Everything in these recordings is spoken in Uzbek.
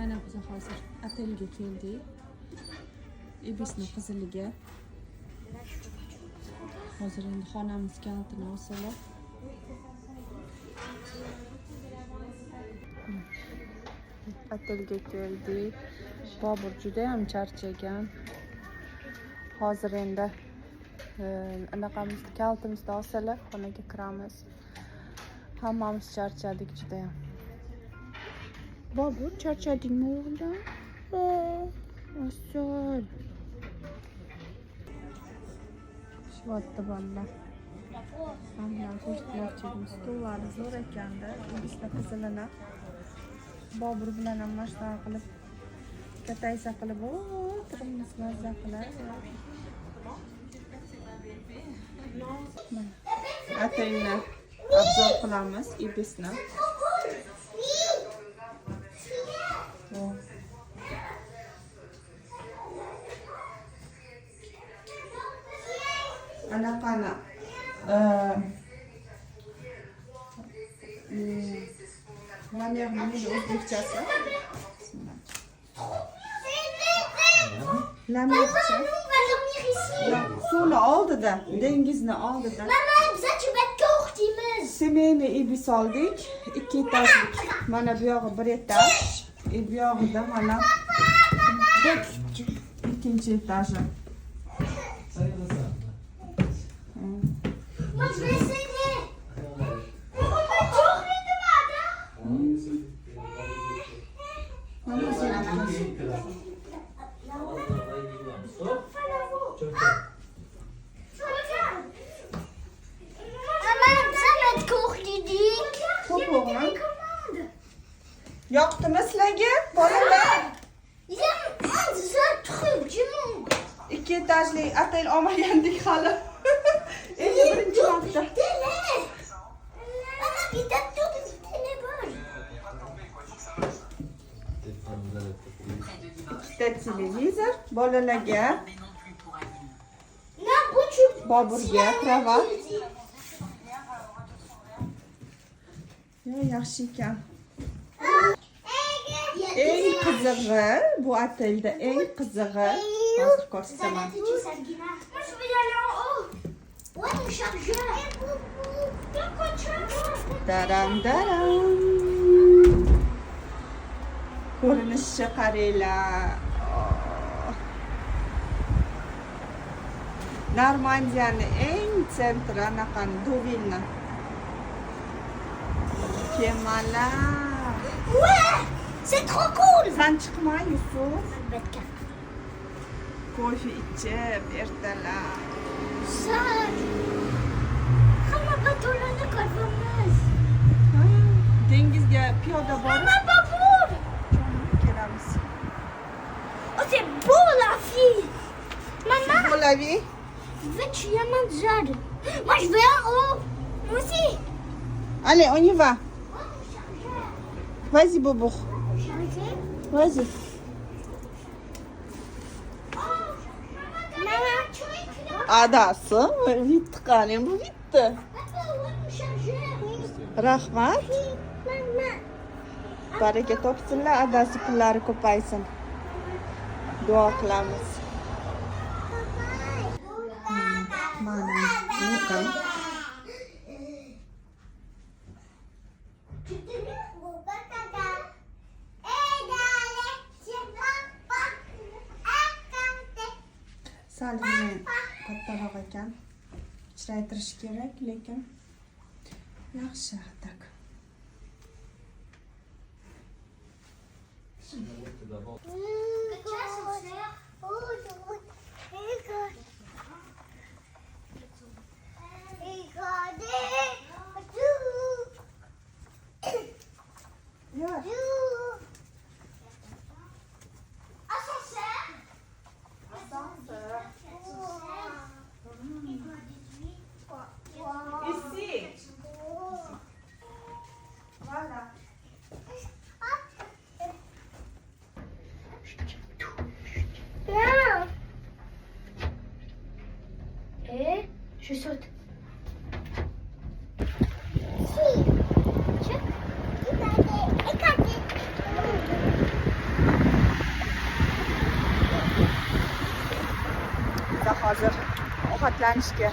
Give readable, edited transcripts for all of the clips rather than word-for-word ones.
Mana biz hozir otelga keldik. Ibisni qiziliga. Hozir endi xonamiz kalitini osalar. Otelga keldik. Bobur juda ham charchagan. Hozir endi anaqamizni kalitimizni osalar, xonaga kiramiz. Hammamiz charchadik juda ham. Bobur, charchadingmi o'g'lim? Asol. Shuvatda bolalar. Hamma ko'rsatmoqchimiz. Stullar zo'r ekanda. Ibisni qizilini. Bobur bilan ham mashqa qilib, kataysa qilib, o'tirimiz mazza qilib. Otelni obzor qilamiz, Ibisni. Anaqani Lamyaqning o'zbekchasi. Lamyaqcha. Suvni oldida, dengizni oldida. Mama, biza Tibetga o'qitamiz. Semeyni ibis oldik. 2 etajlik. Mana bu yog'i 1 etaj. Bu yog'ida mana 2-chi etaji. Yoqdimi sizlarga, bolalar? Ikki etajli otel olmagandik hali. Endi birinchi marta. Ikkita televizor, bolalarga, Boburga kravat. Yaxshi ekan. Eng qizig'i, bu otelda eng qizig'i, hozir ko'rsataman. Daram. Ko'rinishga qaranglar. Normandiyaning eng sentri anaqani Deauville. Kemalar. C'est trop cool. Sen chiqma, Yusuf. Kofe ichib, ertalab. Hamma batolarni ko'ramiz. Dengizga piyoda borib Babur. kelamiz. Oh, c'est beau la fille. Maman, Pour la vie. veux-tu y aller Jade? Moi, je vais en haut. Moi aussi. Allez, on y va. Vas-y, Bobo. Vas-y. Maman, Adası. Bitti qalim, bu bitti. Rahmat. Baraka topsinlar, adasi pullari ko'paysin. Duo qilamiz. Mana, Luka. Salimni kattaroq ekan. Kichraytirish kerak, lekin yaxshi tak. Je saute. ovqatlanishga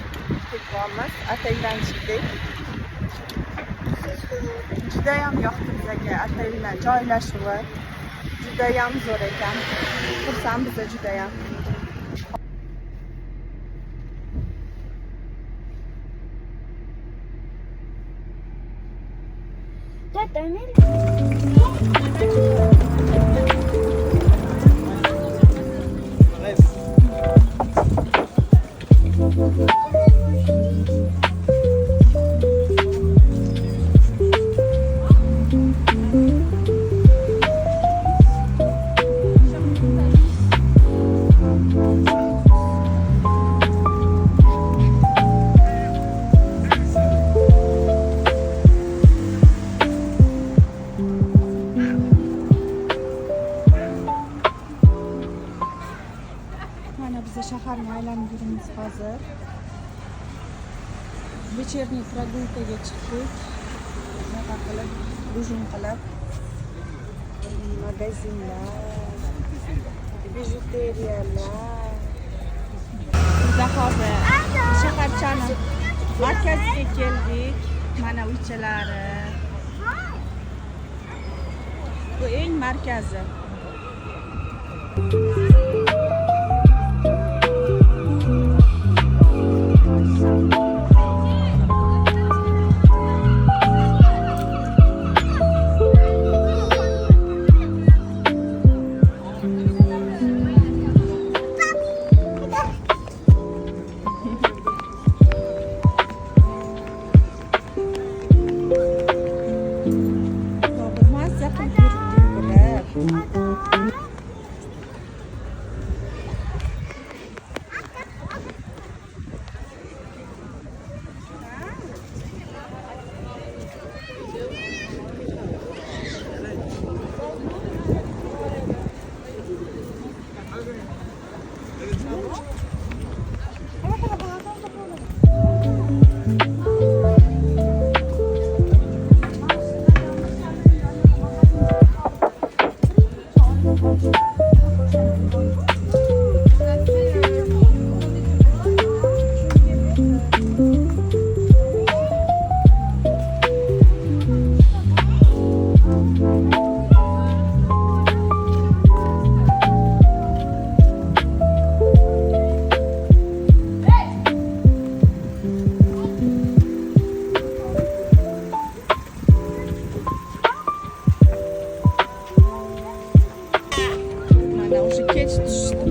ketganmiz. Ataydan chiqdik. Judayam yoqdi bizga ataylar joylashuvi. Judayam zo'r ekan. Xursandmiz judayam. Biz shaharni aylanib yuribmiz hozir. Вечерний прогулкаga chiqdik. Bunaqa qilib, hujum qilib magazinlar, bijuteriyalar. Biz hozir shaharchani markaziga keldik. Mana uychalari. Bu eng markazi.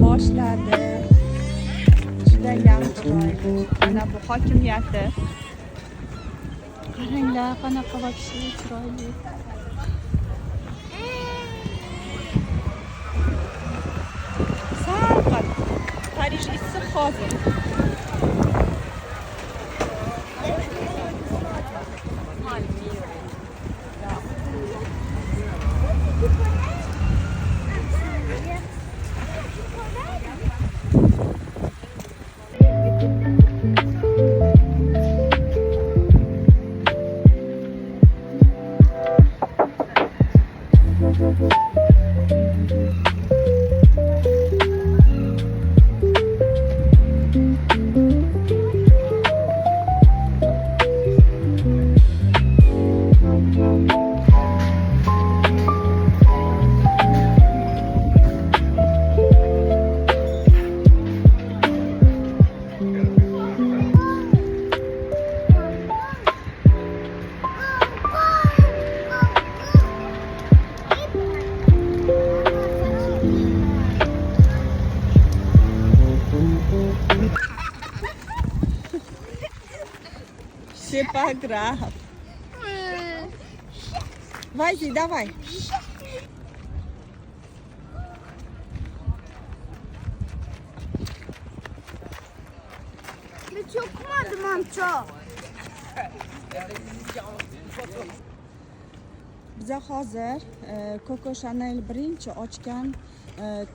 Boshladi. Judayam chiroyli. Mana bu hokimiyati. Qaranglar, qanaqa voqea chiroyli. Sal Parij issiq hozir. C'est pas grave. Vas-y, давай. Mais tu commandes, mancho. Biza hozir Coco Chanel birinchi ochgan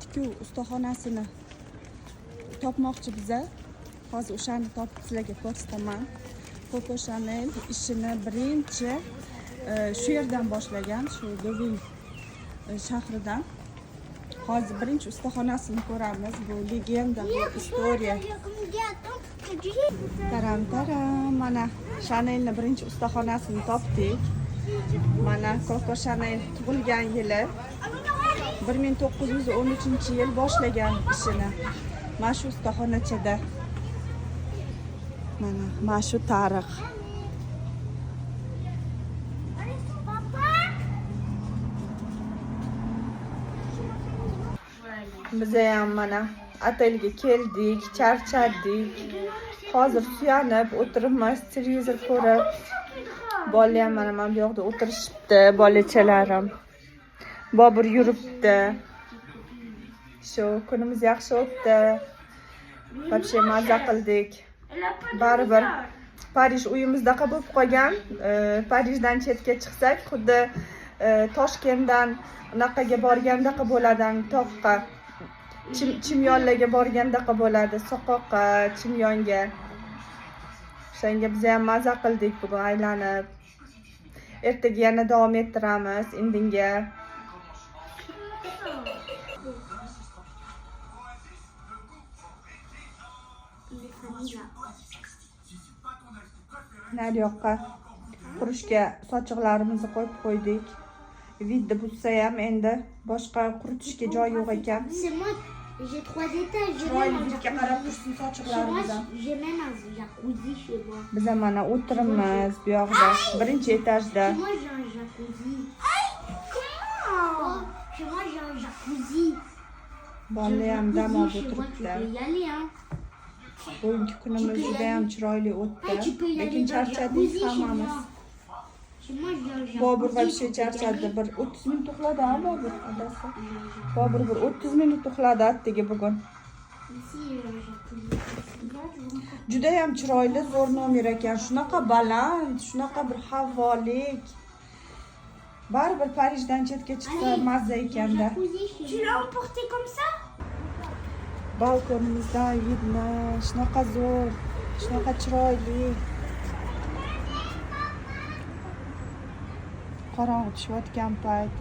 tikuv ustaxonasini topmoqchi biza. Hozir o'shani topib sizlarga ko'rsataman. Coco Chanel ishini birinchi shu yerdan boshlagan, shu Deauville shahridan. Hozir birinchi ustaxonasini ko'ramiz. Bu legenda, bu istoriya. Taram taram. Mana Chanelni birinchi ustaxonasini topdik. Mana Coco Chanel tug'ilgan yili 1913-yil boshlagan ishini. Mana shu ustaxonachada. Mana shu tarix. Biz ham mana otelga keldik, charchadik. Hozir suyanib o'tiribmiz, televizor ko'rib. Bola ham mana bu yoqda o'tirishibdi, bolachalarim. Bobur yuribdi. Shu kunimiz yaxshi o'tdi. Вообще mazza qildik. Baribir Parij uyimizdaqa bo'lib qolgan. Parijdan chetga chiqsak, xuddi Toshkentdan unaqaga borgandaqa bo'ladi, toqqa. Chimyonlarga borgandaqa bo'ladi, Soqoqqa, Chimyonga. Shunga biz ham mazza qildik bugun aylanib. Ertaga yana davom ettiramiz indinga. Nari yoqqa qurishga sochiqlarimizni qo'yib qo'ydik. Vidda buzsa ham endi boshqa quritishga joy yo'q ekan. J'ai 3 étages. Chiroylilikka qarab tursin sochiqlarimiz. J'ai même un jacuzzi chez moi. Biz ham mana o'tiribmiz bu yoqda, birinchi etajda. Chez moi j'ai un jacuzzi. Comment? Chez moi j'ai un jacuzzi. Bola ham dam olib Tu o'tiribdi. peux y aller hein. Bugungi kunimiz juda ham chiroyli o'tdi. Lekin charchadik hammamiz. Bobur вообще charchadi. Bir 30 minut uxladi, Bobur adasi. Bobur bir 30 minut uxladi atdagi bugun. Juda ham chiroyli, zo'r nomer ekan. Shunaqa baland, shunaqa bir havolik. Baribir Parijdan chetga chiqsa mazza ekanda. Tu l'as emporté comme ça? Balkonimizdan vidna, shunaqa zo'r, shunaqa chiroyli. Qorong'i tushayotgan payt.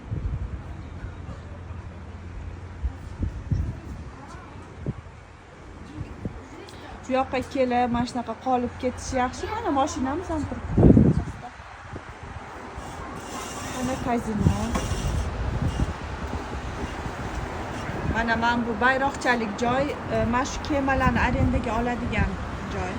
Bu yoqqa kelib, mana shunaqa qolib ketish yaxshi. Mana mashinamiz ham turibdi. Mana kazino. Mana bu bayroqchalik joy, mana shu kemalarni arendaga oladigan joy.